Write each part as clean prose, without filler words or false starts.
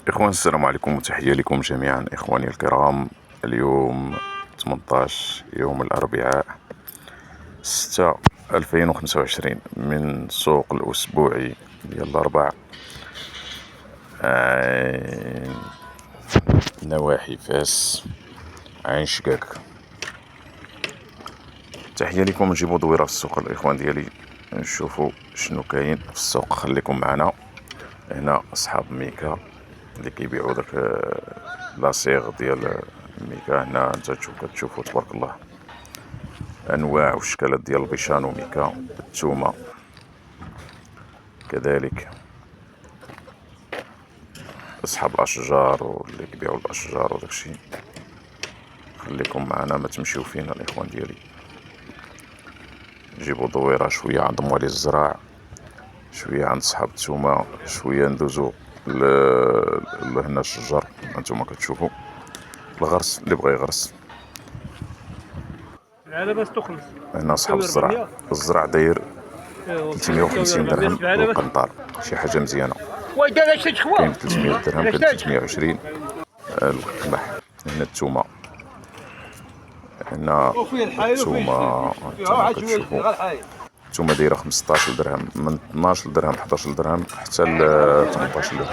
إخوان السلام عليكم وتحية لكم جميعا إخواني الكرام. اليوم 18 يوم الأربعاء 6/2025 من السوق الأسبوعي ديال الأربع نواحي فاس عين شقاق. تحية لكم. نجيبو دويرة في السوق الإخوان ديالي نشوفو شنو كاين في السوق. خليكم معنا. هنا أصحاب ميكا اللي كيبيعو داك لاصيغ ديال ميكا. هنا نتا كتشوفو تبارك الله انواع واشكالات ديال البيشان وميكا التومه كذلك. اصحاب الاشجار واللي كيبيعو الاشجار وداكشي. خليكم معنا ما تمشيو فينا الاخوان ديالي. نجيبو دويره شويه عند موالي الزراع، شويه عند صحاب التومه، شويه ندوزو لهنا الشجر. هانتوما كتشوفو الغرس اللي بغا يغرس. هنا صحاب الزرع. الزرع داير 350 درهم والقنطار، شي حاجه مزيانه. كاين 300 درهم، كاين 320 القمح. هنا الثومه، هنا الثومه كتشوفوا الثومه دايره 15 درهم، من 12 درهم 11 درهم حتى ل 18 درهم.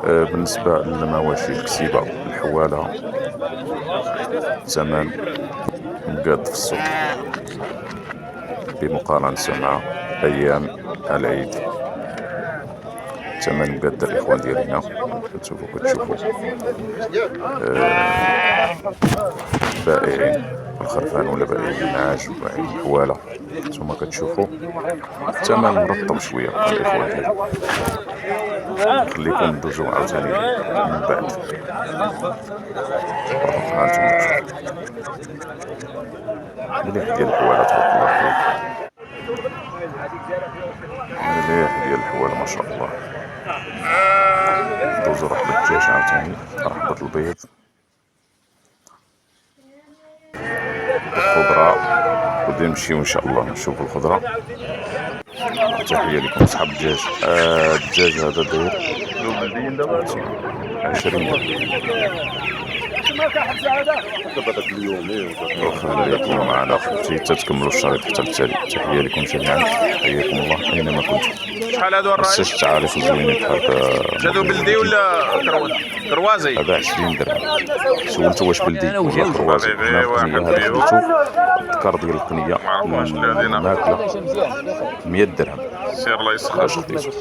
بالنسبه للمواشي الكسيبه الحواله ثمن مقاد في السوق بمقارنة مع أيام العيد. ثمن مقاد الإخوان ديالنا كتشوفو بائعين الخرفان ولا بائعين المعاش وبائعين الحوالة. نتوما كتشوفو الثمن مرطب شوية الإخوان ديالنا. خليكم ندوزو عاوتاني من بعد. هانتوما تشوفو مليح ديال الحوالة تبارك الله فيك. مليح ديال الحوالة ما شاء الله. ندوزو رحبة الدجاج عاوتاني، رحبة البيض، الخضرة. غادي نمشيو ان شاء الله نشوفو الخضرة. تحية لكم صحاب الدجاج. الدجاج هذا داير 20 درهم. وخليكم معنا اختي تتكملوا الشريط حتى التالي. تحية لكم جميعا، حياكم الله اينما كنتم. شحال هادو الراجل؟ مساج التعارف الزوينين بحال هكا. هادو بلدي ولا كروازي؟ هذا 20 درهم. سولتو واش بلدي ولا كروازي؟ هنا القنية هذا خديتو الذكر ديال القنية الماكلة 100 درهم. سير الله يسخر. اش خديتو؟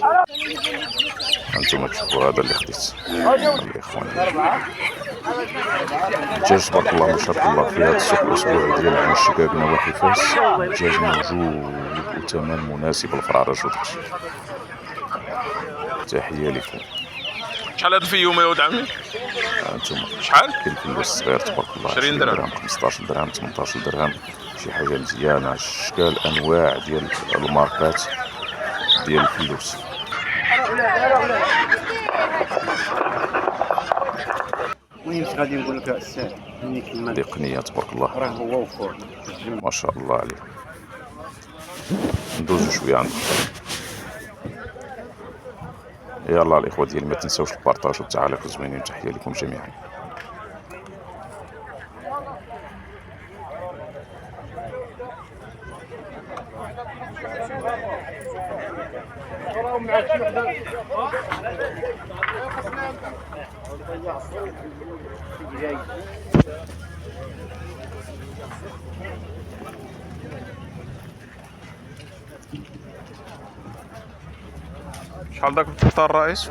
هانتوما تشوفوا هذا اللي خديت الاخوان. الدجاج تبارك الله ما شاء الله في هذا السوق الاسبوعي ديال عين الشقاق نواحي فاس. الدجاج موجود وثمن مناسب للفرارج وداكشي. تحية لكم. شحال هاد الفيوم يا ولد عمي؟ هانتوما شحال؟ كاين الفلوس الصغير تبارك الله 20 درهم 15 درهم 18 درهم. شي حاجه مزيانه. اشكال انواع ديال الماركات ديال الفلوس. المهم غادي نقول لك الساعه مني كلمه هذه قنيه تبارك الله راه هو وفور ما شاء الله عليه. ندوزو شويه عند الخضر. يلا الاخوه ديالي ما تنساوش البارطاج والتعاليق الزوينين. تحيه لكم جميعا. شحال داك الفطار الرئيس؟